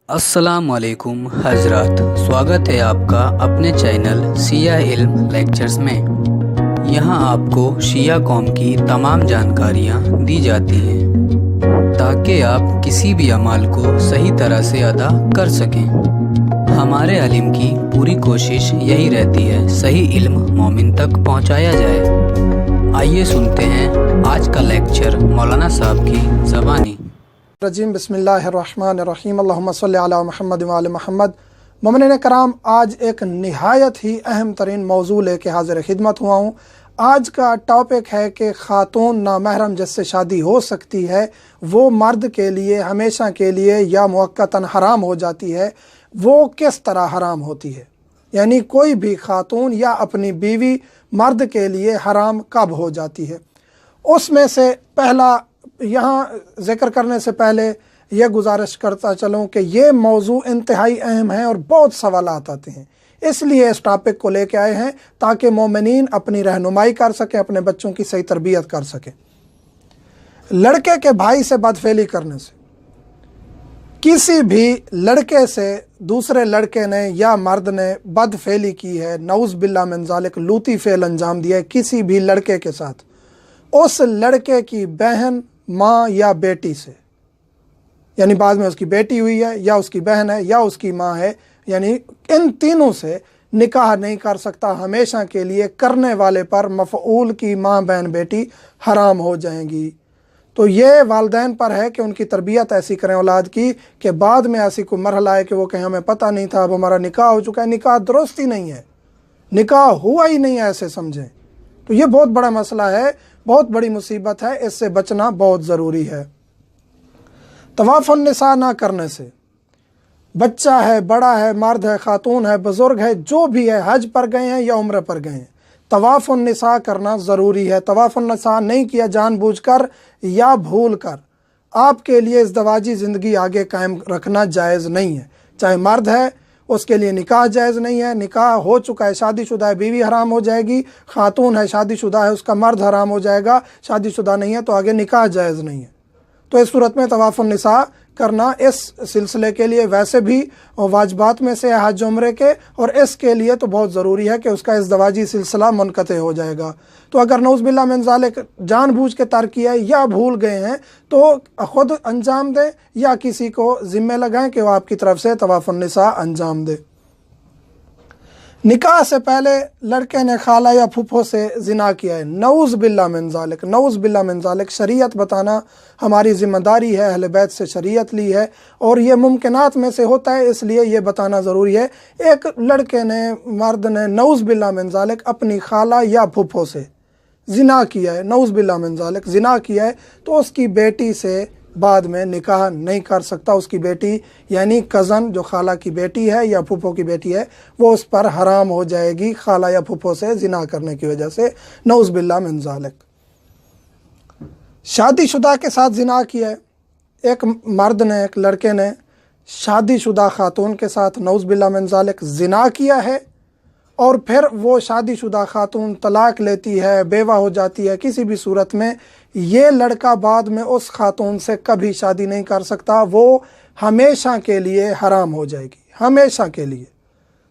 अस्सलाम वालेकुम हजरात, स्वागत है आपका अपने चैनल शिया इल्म लेक्चर्स में। यहाँ आपको शिया कौम की तमाम जानकारियाँ दी जाती हैं ताकि आप किसी भी अमाल को सही तरह से अदा कर सकें। हमारे अलिम की पूरी कोशिश यही रहती है सही इल्म मोमिन तक पहुँचाया जाए। आइए सुनते हैं आज का लेक्चर मौलाना साहब की ज़बानी। रजीम बिस्मिल्लाहिर्रहमानिर्रहीम अल्लाहुम्मा सल्ली अला मुहम्मद व आले मुहम्मद। मोमिनीन कराम, आज एक निहायत ही अहम तरीन मौजू लेके हाजिर खिदमत हुआ हूँ। आज का टॉपिक है कि ख़ातून नामहरम जिससे शादी हो सकती है वो मर्द के लिए हमेशा के लिए या मुअक्कतन हराम हो जाती है, वो किस तरह हराम होती है। यानी कोई भी ख़ातून या अपनी बीवी मर्द के लिए हराम कब हो जाती है। उसमें से पहला, यहाँ ज़िक्र करने से पहले यह गुजारिश करता चलूँ कि ये मौजू इंतहाई अहम है और बहुत सवालात आते हैं, इसलिए इस टॉपिक को लेके आए हैं ताकि मोमिनीन अपनी रहनुमाई कर सकें, अपने बच्चों की सही तरबियत कर सकें। लड़के के भाई से बदफेली करने से, किसी भी लड़के से दूसरे लड़के ने या मर्द ने बदफेली की है, नऊज़ बिल्लाह मिन ज़ालिक, लूती फ़ेल अंजाम दिया है किसी भी लड़के के साथ, उस लड़के की बहन, माँ या बेटी से, यानी बाद में उसकी बेटी हुई है या उसकी बहन है या उसकी माँ है, यानी इन तीनों से निकाह नहीं कर सकता। हमेशा के लिए करने वाले पर मफ़ऊल की माँ, बहन, बेटी हराम हो जाएंगी। तो ये वालिदैन पर है कि उनकी तरबियत ऐसी करें औलाद की कि बाद में ऐसी कोई मरहला आए कि वो कहें हमें पता नहीं था, अब हमारा निकाह हो चुका है। निकाह दुरुस्त ही नहीं है, निकाह हुआ ही नहीं है, ऐसे समझें। तो ये बहुत बड़ा मसला है, बहुत बड़ी मुसीबत है, इससे बचना बहुत ज़रूरी है। तवाफ़ुन निसा ना करने से, बच्चा है, बड़ा है, मर्द है, ख़ातून है, बुज़ुर्ग है, जो भी है, हज पर गए हैं या उम्र पर गए हैं, तवाफ़ुन निसा करना ज़रूरी है। तवाफ़ुन निसा नहीं किया जानबूझकर या भूल कर, आपके लिए इज़्दवाजी ज़िंदगी आगे कायम रखना जायज़ नहीं है। चाहे मर्द है उसके लिए निकाह जायज़ नहीं है, निकाह हो चुका है, शादीशुदा है, बीवी हराम हो जाएगी। ख़ातून है, शादीशुदा है, उसका मर्द हराम हो जाएगा, शादीशुदा नहीं है तो आगे निकाह जायज़ नहीं है। तो इस सूरत में तवाफ़ुन निसा करना इस सिलसिले के लिए वैसे भी वाजिबात में से है हज उम्रे के, और इसके लिए तो बहुत ज़रूरी है कि उसका इज़्दवाजी सिलसिला मुनक़ते हो जाएगा। तो अगर नऊज़ बिल्लाह मिन ज़ालिक जानबूझ के तर्क किया है या भूल गए हैं तो ख़ुद अंजाम दें या किसी को ज़िम्मे लगाएं कि वो आपकी तरफ से तवाफ़ुन निसा अंजाम दे। निकाह से पहले लड़के ने खाला या फूफो से ज़िना किया है, नऊज़ बिल्लाह मिन ज़ालिक, नऊज़ बिल्लाह मिन ज़ालिक। शरीयत बताना हमारी ज़िम्मेदारी है, अहले बैत से शरीयत ली है और ये मुमकिनात में से होता है, इसलिए ये बताना ज़रूरी है। एक लड़के ने, मर्द ने नऊज़ बिल्लाह मिन ज़ालिक अपनी खाला या फूफो से ज़िना किया है, नऊज़ बिल्लाह मिन ज़ालिक ज़िना किया है, तो उसकी बेटी से बाद में निकाह नहीं कर सकता। उसकी बेटी यानी कज़न, जो खाला की बेटी है या फूफो की बेटी है, वो उस पर हराम हो जाएगी खाला या फूफो से ज़िना करने की वजह से, नऊज़ बिल्लाह मिन ज़ालिक। शादीशुदा के साथ ज़िना किया है, एक मर्द ने, एक लड़के ने शादीशुदा ख़ातून के साथ नऊज़ बिल्लाह मिन ज़ालिक ज़िना किया है और फिर वो शादीशुदा ख़ातून तलाक लेती है, बेवा हो जाती है, किसी भी सूरत में ये लड़का बाद में उस ख़ातून से कभी शादी नहीं कर सकता, वो हमेशा के लिए हराम हो जाएगी, हमेशा के लिए।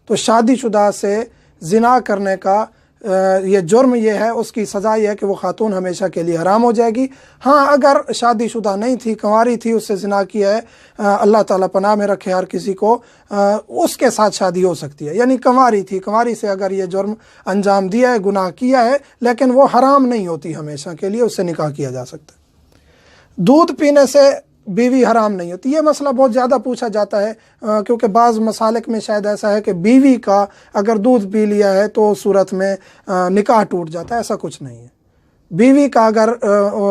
तो शादीशुदा से ज़िना करने का ये जुर्म ये है, उसकी सज़ा ये है कि वो ख़ातून हमेशा के लिए हराम हो जाएगी। हाँ, अगर शादीशुदा नहीं थी, कंवारी थी, उससे ज़िना किया है, अल्लाह ताला पनाह में रखे हर किसी को, उसके साथ शादी हो सकती है। यानी कंवारी थी, कंवारी से अगर ये जुर्म अंजाम दिया है, गुनाह किया है, लेकिन वो हराम नहीं होती हमेशा के लिए, उससे निकाह किया जा सकता है। दूध पीने से बीवी हराम नहीं होती, ये मसला बहुत ज़्यादा पूछा जाता है, क्योंकि बाज़ मसालिक में शायद ऐसा है कि बीवी का अगर दूध पी लिया है तो सूरत में निकाह टूट जाता है। ऐसा कुछ नहीं है। बीवी का अगर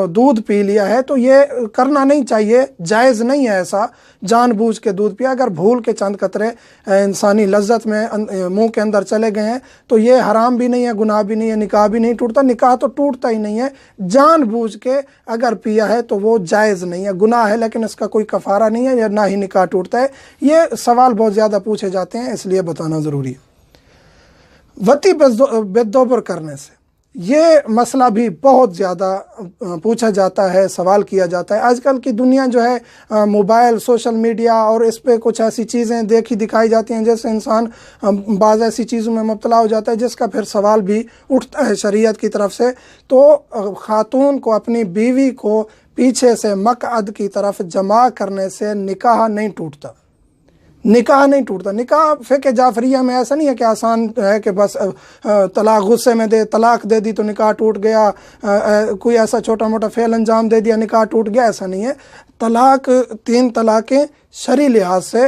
दूध पी लिया है तो ये करना नहीं चाहिए, जायज़ नहीं है ऐसा जानबूझ के दूध पिया। अगर भूल के चंद कतरे इंसानी लज्जत में मुंह के अंदर चले गए हैं तो ये हराम भी नहीं है, गुनाह भी नहीं है, निकाह भी नहीं टूटता। निकाह तो टूटता ही नहीं है, जानबूझ के अगर पिया है तो वो जायज़ नहीं है, गुनाह है, लेकिन इसका कोई कफ़ारा नहीं है या ना ही निकाह टूटता है। ये सवाल बहुत ज़्यादा पूछे जाते हैं, इसलिए बताना ज़रूरी है। वती बेदोबर करने से, یہ مسئلہ بھی بہت زیادہ پوچھا جاتا ہے، سوال کیا جاتا ہے۔ آج کل کی دنیا جو ہے موبائل، سوشل میڈیا اور اس پہ کچھ ایسی چیزیں دیکھی دکھائی جاتی ہیں جیسے انسان بعض ایسی چیزوں میں مبتلا ہو جاتا ہے جس کا پھر سوال بھی اٹھتا ہے شریعت کی طرف سے۔ تو خاتون کو اپنی بیوی کو پیچھے سے مقعد کی طرف جمع کرنے سے نکاح نہیں ٹوٹتا، نکاح نہیں ٹوٹتا۔ نکاح فقہ جعفریہ میں ایسا نہیں ہے کہ آسان ہے کہ بس طلاق غصے میں طلاق دے دی تو نکاح ٹوٹ گیا، کوئی ایسا چھوٹا موٹا فعل انجام دے دیا نکاح ٹوٹ گیا، ایسا نہیں ہے۔ طلاق 3 طلاقیں شرعی لحاظ سے،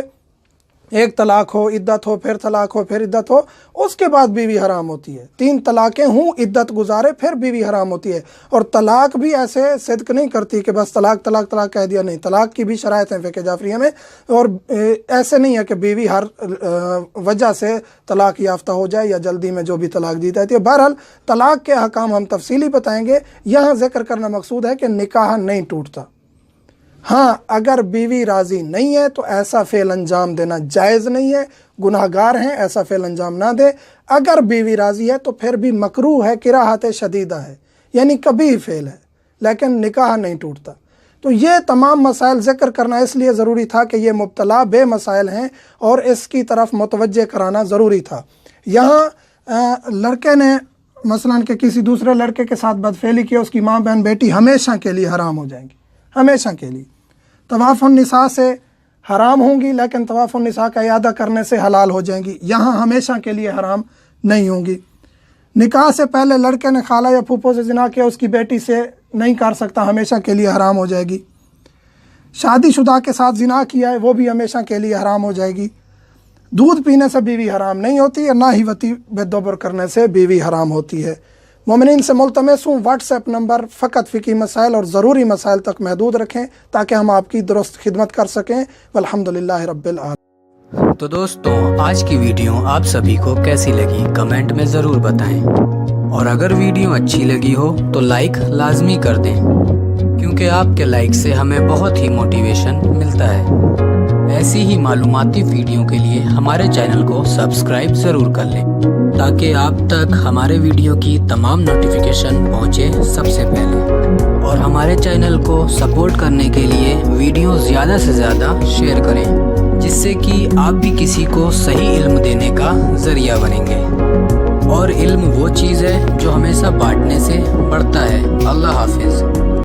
ایک طلاق ہو، عدت ہو، پھر طلاق ہو، پھر عدت ہو، اس کے بعد بیوی حرام ہوتی ہے۔ 3 طلاقیں ہوں، عدت گزارے، پھر بیوی حرام ہوتی ہے۔ اور طلاق بھی ایسے صدق نہیں کرتی کہ بس طلاق طلاق طلاق کہہ دیا، نہیں، طلاق کی بھی شرائط ہیں فقہ جعفریہ میں، اور ایسے نہیں ہے کہ بیوی ہر وجہ سے طلاق یافتہ ہو جائے یا جلدی میں جو بھی طلاق دی جاتی ہے۔ بہرحال طلاق کے احکام ہم تفصیلی بتائیں گے، یہاں ذکر کرنا مقصود ہے کہ نکاح نہیں ٹوٹتا۔ ہاں، اگر بیوی راضی نہیں ہے تو ایسا فعل انجام دینا جائز نہیں ہے، گناہ گار ہیں، ایسا فعل انجام نہ دے۔ اگر بیوی راضی ہے تو پھر بھی مکروہ ہے، کراہت شدیدہ ہے، یعنی کبھی فعل ہے، لیکن نکاح نہیں ٹوٹتا۔ تو یہ تمام مسائل ذکر کرنا اس لیے ضروری تھا کہ یہ مبتلا بے مسائل ہیں اور اس کی طرف متوجہ کرانا ضروری تھا۔ یہاں لڑکے نے مثلاً کہ کسی دوسرے لڑکے کے ساتھ بدفعلی کی، اس کی ماں بہن بیٹی ہمیشہ کے لیے حرام ہو جائیں گی، ہمیشہ کے لیے۔ طواف النساء سے حرام ہوں گی لیکن طواف النساء کا اعادہ کرنے سے حلال ہو جائیں گی، یہاں ہمیشہ کے لیے حرام نہیں ہوں گی۔ نکاح سے پہلے لڑکے نے خالہ یا پھوپھو سے زنا کیا، اس کی بیٹی سے نہیں کر سکتا، ہمیشہ کے لیے حرام ہو جائے گی۔ شادی شدہ کے ساتھ زنا کیا ہے، وہ بھی ہمیشہ کے لیے حرام ہو جائے گی۔ دودھ پینے سے بیوی حرام نہیں ہوتی اور نہ ہی وطی بدبر کرنے سے بیوی حرام ہوتی ہے۔ مومنین سے ملتمس ہوں واٹس ایپ نمبر فقط فقہی مسائل اور ضروری مسائل تک محدود رکھیں تاکہ ہم آپ کی درست خدمت کر سکیں۔ والحمدللہ رب العالمین۔ تو دوستوں، آج کی ویڈیو آپ سبھی کو کیسی لگی کمنٹ میں ضرور بتائیں، اور اگر ویڈیو اچھی لگی ہو تو لائک لازمی کر دیں، کیونکہ آپ کے لائک سے ہمیں بہت ہی موٹیویشن ملتا ہے۔ ایسی ہی معلوماتی ویڈیو کے لیے ہمارے چینل کو سبسکرائب ضرور کر لیں تاکہ آپ تک ہمارے ویڈیو کی تمام نوٹیفیکیشن پہنچے سب سے پہلے، اور ہمارے چینل کو سپورٹ کرنے کے لیے ویڈیو زیادہ سے زیادہ شیئر کریں، جس سے کہ آپ بھی کسی کو صحیح علم دینے کا ذریعہ بنیں گے۔ اور علم وہ چیز ہے جو ہمیشہ بانٹنے سے بڑھتا ہے۔ اللہ حافظ۔